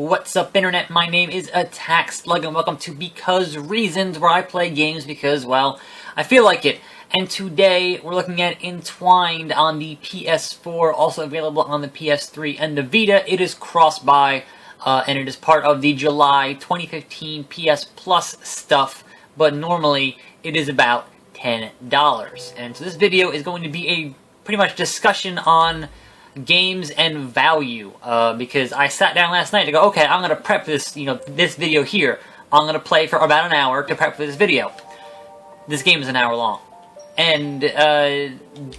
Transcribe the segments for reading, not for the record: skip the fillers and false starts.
What's up, Internet? My name is Attack Slug, and welcome to Because Reasons, where I play games because, well, I feel like it. And today, we're looking at Entwined on the PS4, also available on the PS3 and the Vita. It is cross-buy, and it is part of the July 2015 PS Plus stuff, but normally, it is about $10. And so this video is going to be a pretty much discussion on games and value, because I sat down last night to go, okay, I'm gonna prep this, this video here. I'm gonna play for about an hour to prep for this video. This game is an hour long. And,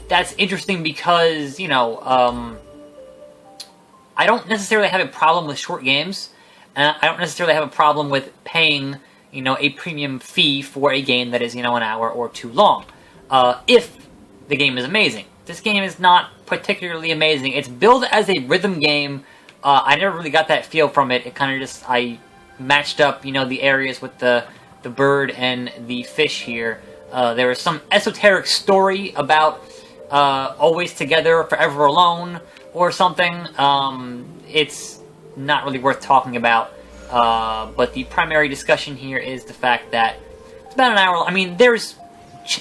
that's interesting because, I don't necessarily have a problem with short games, and I don't necessarily have a problem with paying, a premium fee for a game that is, an hour or two long, if the game is amazing. This game is not particularly amazing. It's billed as a rhythm game. I never really got that feel from it. It kind of just, I matched up, the areas with the bird and the fish here. There was some esoteric story about always together, forever alone, or something. It's not really worth talking about. But the primary discussion here is the fact that it's about an hour. I mean, there's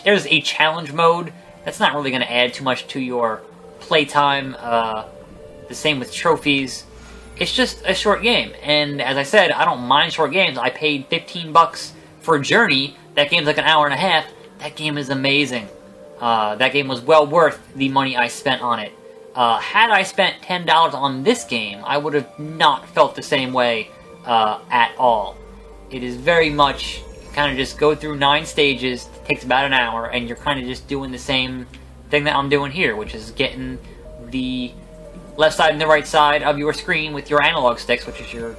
a challenge mode. That's not really going to add too much to your playtime. The same with trophies. It's just a short game. And as I said, I don't mind short games. I paid 15 bucks for Journey. That game's like an hour and a half. That game is amazing. That game was well worth the money I spent on it. Had I spent $10 on this game, I would have not felt the same way at all. It is very much kind of just go through 9 stages, takes about an hour, and you're kind of just doing the same thing that I'm doing here, which is getting the left side and the right side of your screen with your analog sticks, which is your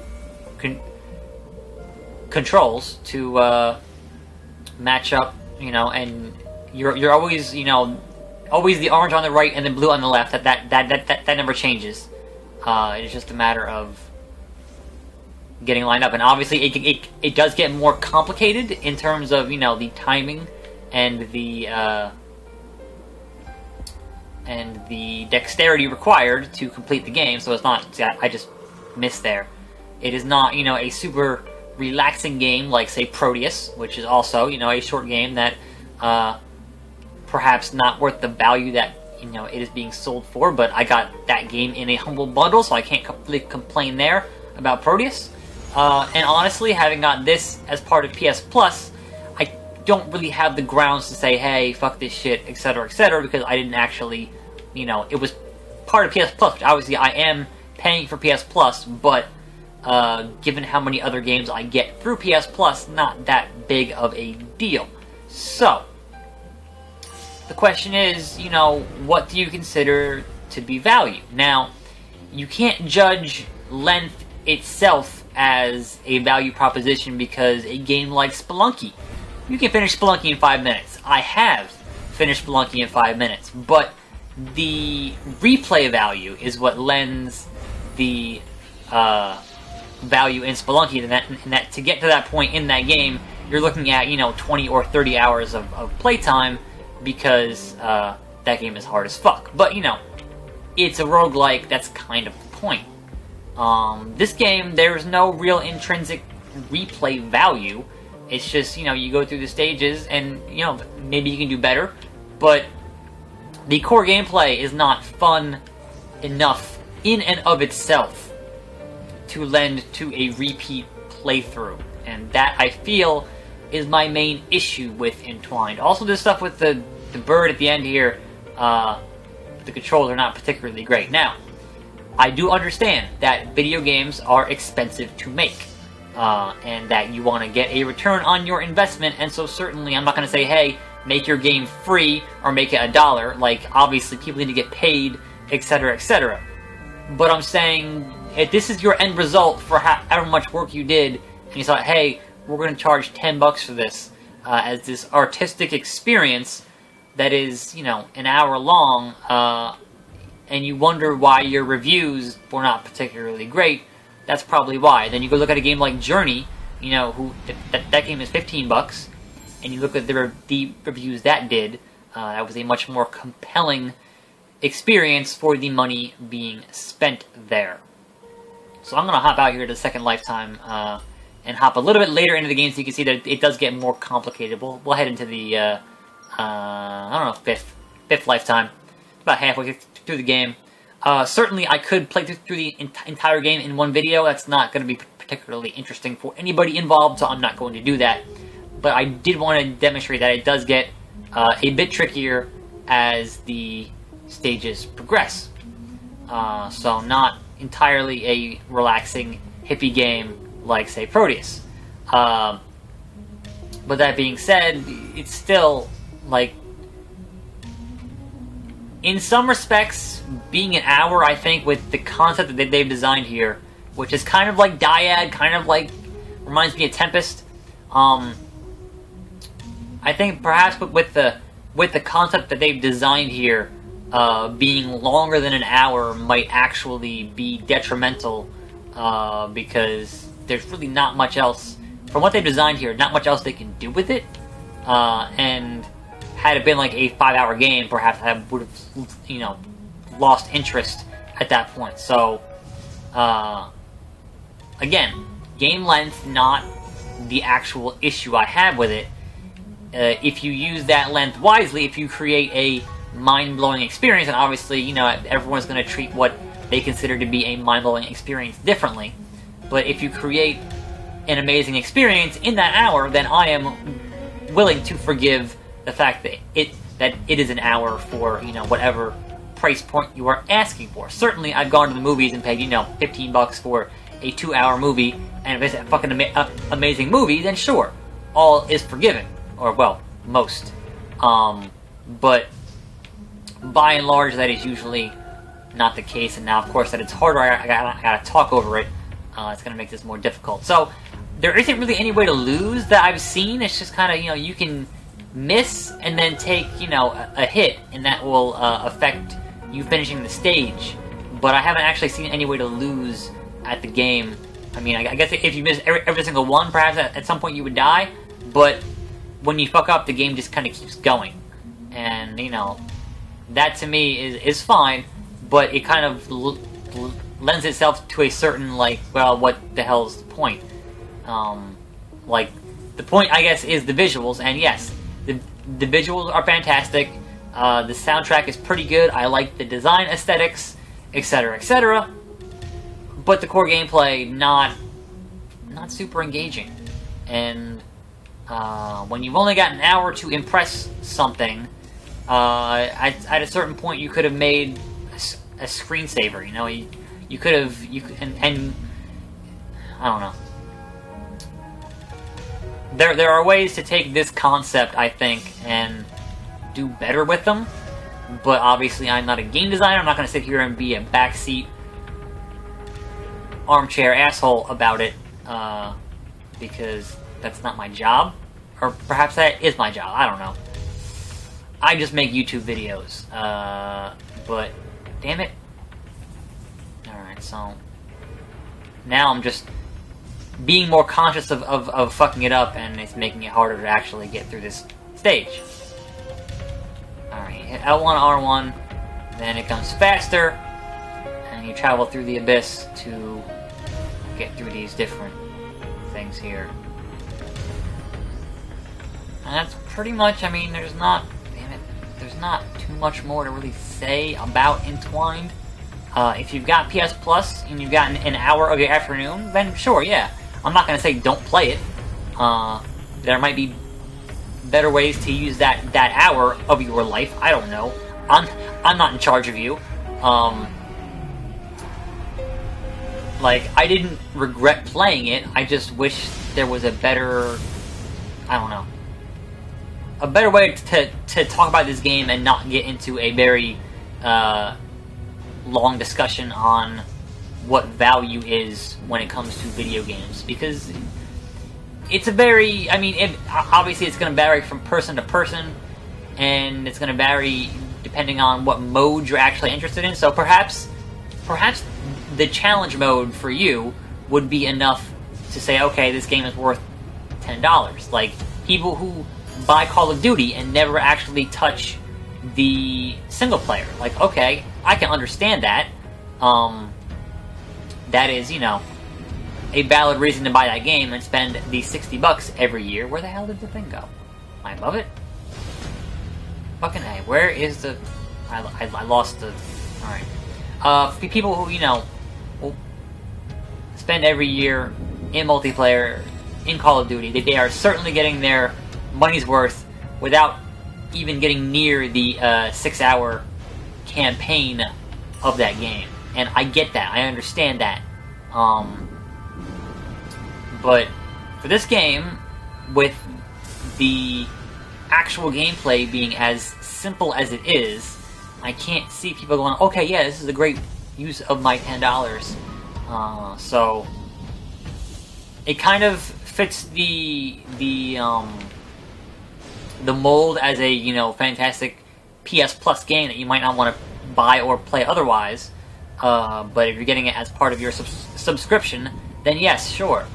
controls, to match up, and you're always, always the orange on the right and the blue on the left. That never changes. It's just a matter of getting lined up, and obviously it does get more complicated in terms of the timing and the dexterity required to complete the game. So it's not, I just missed there. It is not a super relaxing game like, say, Proteus, which is also a short game that perhaps not worth the value that it is being sold for. But I got that game in a humble bundle, so I can't completely complain there about Proteus. And honestly, having got this as part of PS Plus, I don't really have the grounds to say, hey, fuck this shit, etc., because I didn't actually, it was part of PS Plus, which obviously I am paying for PS Plus, but given how many other games I get through PS Plus, not that big of a deal. So, the question is, what do you consider to be value? Now, you can't judge length itself as a value proposition, because a game like Spelunky, you can finish Spelunky in 5 minutes. I have finished Spelunky in 5 minutes, but the replay value is what lends the value in Spelunky, and that to get to that point in that game, you're looking at 20 or 30 hours of playtime, because that game is hard as fuck. But it's a roguelike. That's kind of the point. This game, there's no real intrinsic replay value. It's just, you go through the stages and, maybe you can do better, but the core gameplay is not fun enough in and of itself to lend to a repeat playthrough. And that, I feel, is my main issue with Entwined. Also, this stuff with the bird at the end here, the controls are not particularly great. Now, I do understand that video games are expensive to make, and that you want to get a return on your investment, and so certainly I'm not going to say, hey, make your game free, or make it $1, like, obviously people need to get paid, etc., but I'm saying, if this is your end result for however much work you did, and you thought, hey, we're going to charge 10 bucks for this, as this artistic experience that is, an hour long, and you wonder why your reviews were not particularly great, that's probably why. Then you go look at a game like Journey, that game is 15 bucks, and you look at the reviews that did, that was a much more compelling experience for the money being spent there. So I'm going to hop out here to Second Lifetime and hop a little bit later into the game so you can see that it does get more complicated. We'll head into the, I don't know, fifth Lifetime. About halfway through the game. Certainly I could play through the entire game in one video. That's not going to be particularly interesting for anybody involved, so I'm not going to do that. But I did want to demonstrate that it does get a bit trickier as the stages progress. So not entirely a relaxing, hippie game like, say, Proteus. But that being said, it's still, like, in some respects, being an hour, I think, with the concept that they've designed here, which is kind of like Dyad, kind of like, reminds me of Tempest. I think perhaps with the concept that they've designed here, being longer than an hour might actually be detrimental, because there's really not much else, from what they've designed here, not much else they can do with it, and had it been like a 5-hour game, perhaps I would have, you know, lost interest at that point. So, again, game length, not the actual issue I have with it. If you use that length wisely, if you create a mind-blowing experience, and obviously, you know, everyone's going to treat what they consider to be a mind-blowing experience differently, but if you create an amazing experience in that hour, then I am willing to forgive the fact that it is an hour for, you know, whatever price point you are asking for. Certainly, I've gone to the movies and paid, you know, $15 for a 2-hour movie, and if it's a fucking amazing movie, then sure, all is forgiven. Or, well, most. But by and large, that is usually not the case, and now, of course, that it's harder, I gotta talk over it. It's gonna make this more difficult. So, there isn't really any way to lose that I've seen. It's just kind of, you know, you can miss and then take, you know, a hit, and that will affect you finishing the stage. But I haven't actually seen any way to lose at the game. I mean, I guess if you miss every single one, perhaps at some point you would die, but when you fuck up, the game just kind of keeps going. And, you know, that to me is fine, but it kind of lends itself to a certain, like, well, what the hell's the point? Like, the point, I guess, is the visuals, and yes, the visuals are fantastic, the soundtrack is pretty good, I like the design aesthetics, etc., etc., but the core gameplay, not super engaging. And when you've only got an hour to impress something, at a certain point you could have made a screensaver, you know, you could have, and I don't know. There are ways to take this concept, I think, and do better with them, but obviously I'm not a game designer. I'm not going to sit here and be a backseat armchair asshole about it, because that's not my job. Or perhaps that is my job, I don't know. I just make YouTube videos, but damn it. Alright, so now I'm just being more conscious of fucking it up, and it's making it harder to actually get through this stage. Alright, hit L1, R1, then it comes faster, and you travel through the abyss to get through these different things here. And that's pretty much, I mean, there's not too much more to really say about Entwined. If you've got PS Plus and you've got an hour of your afternoon, then sure, yeah. I'm not going to say don't play it. There might be better ways to use that hour of your life. I don't know. I'm not in charge of you. Like, I didn't regret playing it. I just wish there was a better, I don't know, a better way to talk about this game and not get into a very long discussion on what value is when it comes to video games, because it's a very, I mean, obviously it's going to vary from person to person, and it's going to vary depending on what mode you're actually interested in. So perhaps the challenge mode for you would be enough to say, okay, this game is worth $10. Like, people who buy Call of Duty and never actually touch the single player, like, okay, I can understand that. that is, you know, a valid reason to buy that game and spend the $60 every year. Where the hell did the thing go? Am I above it? Fucking A. Where is the... I lost the... Alright. People who, you know, will spend every year in multiplayer, in Call of Duty, they are certainly getting their money's worth without even getting near the 6-hour campaign of that game. And I get that. I understand that. But for this game, with the actual gameplay being as simple as it is, I can't see people going, okay, yeah, this is a great use of my $10. So it kind of fits the mold as a, you know, fantastic PS Plus game that you might not want to buy or play otherwise. But if you're getting it as part of your subscription, then yes, sure.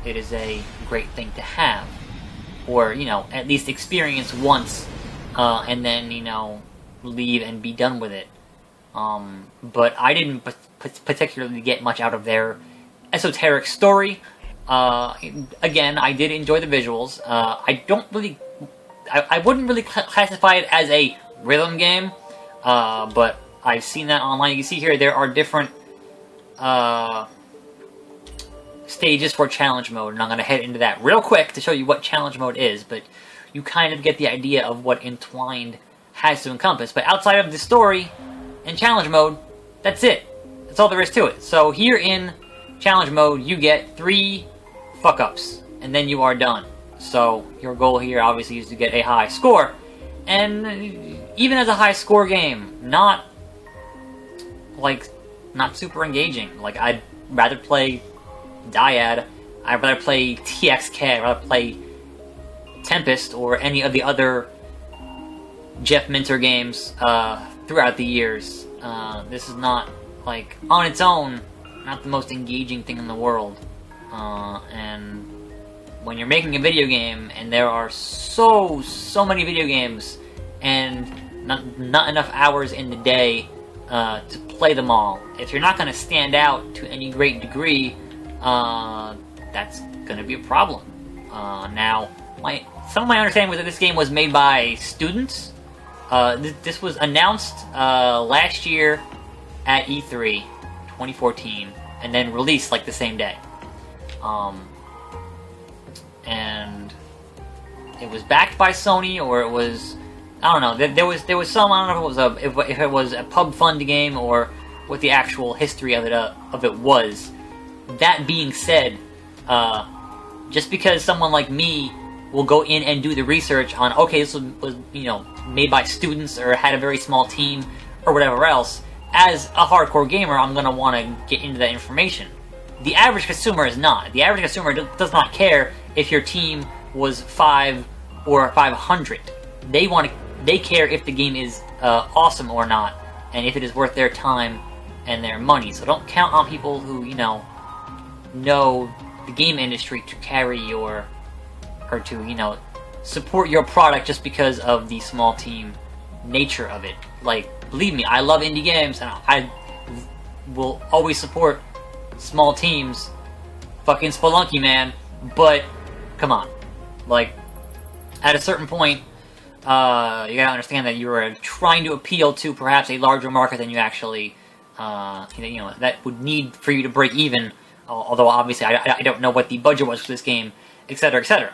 It is a great thing to have. Or, you know, at least experience once, and then, you know, leave and be done with it. But I didn't particularly get much out of their esoteric story. Again, I did enjoy the visuals. I wouldn't really classify it as a rhythm game, but I've seen that online. You can see here there are different stages for challenge mode, and I'm going to head into that real quick to show you what challenge mode is, but you kind of get the idea of what Entwined has to encompass. But outside of the story and challenge mode, that's it. That's all there is to it. So here in challenge mode, you get 3 fuck-ups, and then you are done. So your goal here obviously is to get a high score. And even as a high score game, not super engaging. Like, I'd rather play Dyad, I'd rather play TXK, I'd rather play Tempest or any of the other Jeff Minter games throughout the years. This is not, like, on its own, not the most engaging thing in the world. And when you're making a video game, and there are so many video games, and not enough hours in the day to play them all, if you're not going to stand out to any great degree, that's going to be a problem. Now, some of my understanding was that this game was made by students. This was announced last year at E3 2014, and then released like the same day. And it was backed by Sony, or it was, I don't know. There was some, I don't know if it was a pub fund game or what the actual history of it was. That being said, just because someone like me will go in and do the research on, okay, this was, you know, made by students or had a very small team or whatever else, as a hardcore gamer, I'm going to want to get into that information. The average consumer is not. The average consumer does not care if your team was 5 or 500. They care if the game is awesome or not, and if it is worth their time and their money. So don't count on people who, you know the game industry to carry your, or to, you know, support your product just because of the small team nature of it. Like, believe me, I love indie games, and I will always support small teams. Fucking Spelunky, man. But, come on. Like, at a certain point, you gotta understand that you're trying to appeal to perhaps a larger market than you actually, you know, that would need for you to break even. Although, obviously, I don't know what the budget was for this game, etc., etc.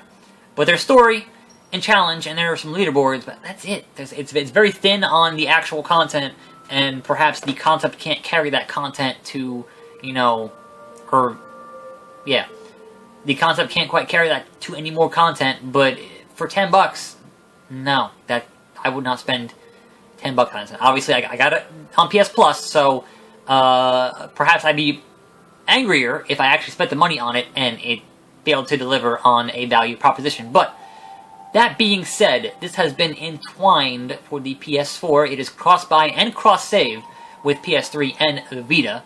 But there's story and challenge, and there are some leaderboards, but that's it. It's very thin on the actual content, and perhaps the concept can't carry that content to, you know, or, yeah. The concept can't quite carry that to any more content, but for $10, no, that I would not spend $10 on it. Obviously, I got it on PS Plus, so perhaps I'd be angrier if I actually spent the money on it and it failed to deliver on a value proposition. But that being said, this has been Entwined for the PS4. It is cross-buy and cross-save with PS3 and Vita.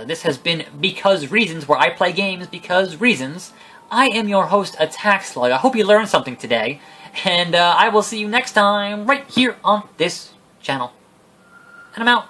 This has been Because Reasons, where I play games because reasons. I am your host, Attack Slug. I hope you learned something today, and I will see you next time right here on this channel. And I'm out.